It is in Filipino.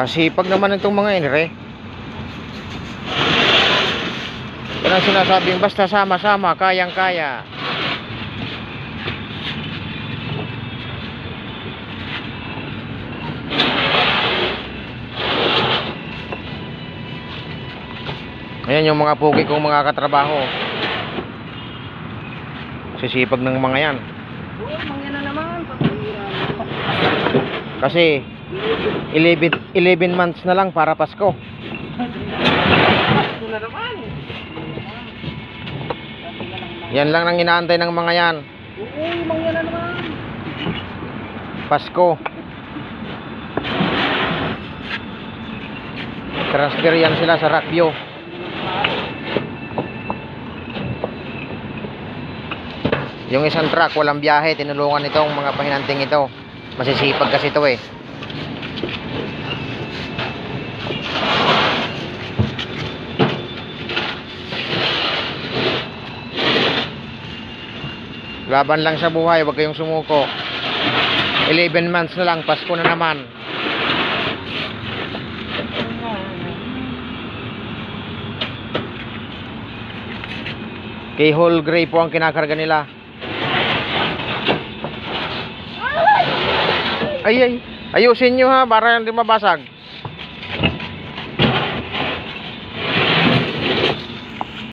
Sipag naman itong mga inre. Yan ang sinasabing basta sama-sama, kayang-kaya. Ayan yung mga pugi kong mga katrabaho. Sisipag ng mga yan. Mga na naman. Kasi 11 months na lang para Pasko. Pasko na naman. Yan lang ang inaantay ng mga yan. Oo, mga na naman. Pasko. Transfer yan sila sa Rockview. Yung isang truck walang biyahe, tinulungan itong mga pahinanting ito. Masisipag kasi ito eh. Laban lang sa buhay, huwag kayong sumuko. 11 months na lang, Pasko na naman. Keyhole gray po ang kinakarga nila. Ayusin nyo ha, para hindi mabasag.